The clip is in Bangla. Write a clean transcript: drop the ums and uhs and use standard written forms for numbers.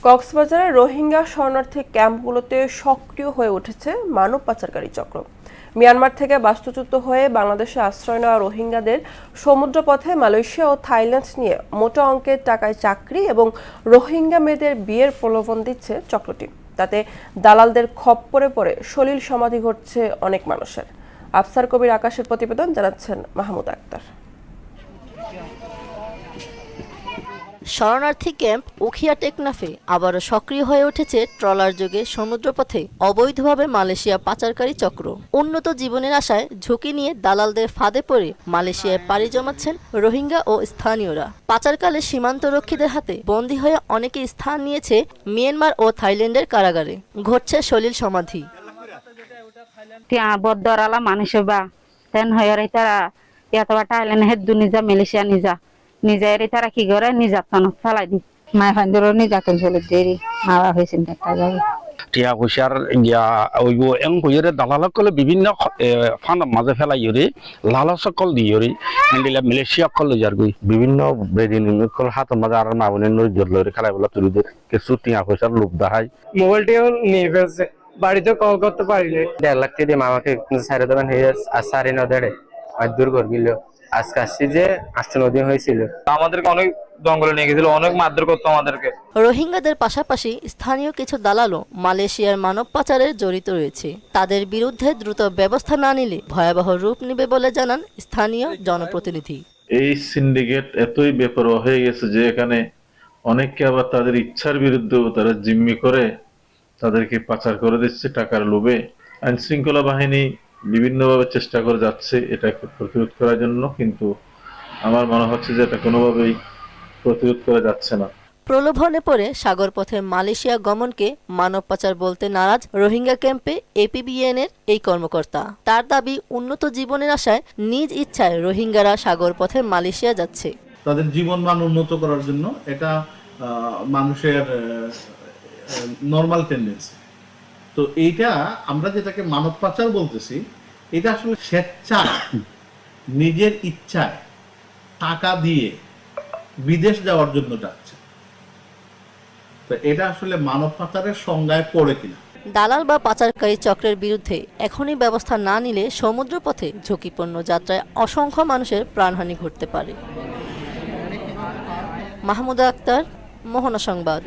কক্সবাজারের রোহিঙ্গা শরণার্থী ক্যাম্পগুলোতে সক্রিয় হয়ে উঠেছে মানব পাচারকারী চক্র। মিয়ানমার থেকে বাস্তুচ্যুত হয়ে বাংলাদেশে আশ্রয় নেওয়া রোহিঙ্গাদের সমুদ্রপথে মালয়েশিয়া ও থাইল্যান্ড নিয়ে মোটা অঙ্কের টাকায় চাকরি এবং রোহিঙ্গা মেয়েদের বিয়ের প্রলোভন দিচ্ছে চক্রটি। তাতে দালালদের খপ্পরে পড়ে সলিল সমাধি ঘটছে অনেক মানুষের। আফসার কবির আকাশের প্রতিবেদন, জানাচ্ছেন মাহমুদ আক্তার। শরণার্থী ক্যাম্প উখিয়া টেকনাফে আবারও সক্রিয় হয়ে উঠেছে ট্রলার যোগে সমুদ্রপথে অবৈধভাবে মালয়েশিয়া পাচারকারী চক্র। উন্নত জীবনের আশায় ঝুঁকি নিয়ে দালালদের ফাঁদে পড়ে মালয়েশিয়ায় পাড়ি জমাচ্ছেন রোহিঙ্গা ও স্থানীয়রা। পাচারকালে সীমান্তরক্ষীদের হাতে বন্দী হয়ে অনেকে স্থান নিয়েছে মিয়ানমার ও থাইল্যান্ডের কারাগারে। ঘটছে সলিল সমাধি। বদরালা মানুষ বা তেন হয়ে তারা থাইল্যান্ড হেদু নিজা মালয়েশিয়া নিজের তারা কি করে নির্যাতন ফেলাই দি মায় ফান্দির নির্যাতন চলে দেরি মারা হয়েছেন একটা যাবে টিয়া পয়সার ইয়া ওইব এং কইরে দালালক কলে বিভিন্ন ফান্ড মাঝে ফেলাই ইরে লালসকল দিয়রি এন্ডিলা মালয়েশিয়া কল জারগই বিভিন্ন বেদিন কল হাত মাঝে আর মাবনে নই জলরে খেলাই বলা তুলিদের কিছু টিয়া পয়সার লোভ দেখায়। মোবাইলটিও নিয়ে ফেলছে, বাড়িতে কল করতে পারিনি। 1.5 লাখ দিয়ে মামাকে সাড়ে দেবেন হয়ে আর সাড়ে ন দেড়ে আর দূর করে গেল। আজকে আসছি যে 8 দিন হয়েছিল, আমাদেরকে অনেক জঙ্গলে নিয়ে গেছিল, অনেক মারধর করতো আমাদেরকে। রোহিঙ্গাদের পাশাপাশি স্থানীয় কিছু দালালও মালয়েশিয়ার মানব পাচারে জড়িত রয়েছে। তাদের বিরুদ্ধে দ্রুত ব্যবস্থা না নিলে ভয়াবহ রূপ নেবে বলে জানান স্থানীয় জনপ্রতিনিধি। এই সিন্ডিকেট এতই বেপরোয়া হয়ে গেছে যে এখানে অনেককে আবার তাদের ইচ্ছার বিরুদ্ধেও তারা জিম্মি করে তাদেরকে পাচার করে দিচ্ছে টাকার লোভে। আইন শৃঙ্খলা বাহিনী বিভিন্নভাবে চেষ্টা করে যাচ্ছে এটাকে প্রতিরোধ করার জন্য, কিন্তু আমার মনে হচ্ছে যে এটা কোনোভাবেই প্রতিরোধ করা যাচ্ছে না। প্রলোভনে পড়ে সাগরপথে মালয়েশিয়া গমনকে মানব পাচার বলতে নারাজ রোহিঙ্গা ক্যাম্পে এপিবিএনের এই কর্মকর্তা। তার দাবি, উন্নত জীবনের আশায় নিজ ইচ্ছায় রোহিঙ্গারা সাগরপথে মালয়েশিয়া যাচ্ছে। তাদের জীবন মান উন্নত করার জন্য এটা মানুষের নরমাল টেন্ডেন্সি। তো এইটা আমরা যেটাকে মানব পাচার বলতেছি, এটা আসলে স্বেচ্ছায় নিজের ইচ্ছায় টাকা দিয়ে বিদেশ যাওয়ার জন্য যাচ্ছে। তো এটা আসলে মানব পাচারের সংজ্ঞায় পড়ে কিনা। দালাল বা পাচারকারী চক্রের বিরুদ্ধে এখনই ব্যবস্থা না নিলে সমুদ্রপথে ঝুঁকিপূর্ণ যাত্রায় অসংখ্য মানুষের প্রাণহানি ঘটতে পারে। মাহমুদা আক্তার, মোহনা সংবাদ।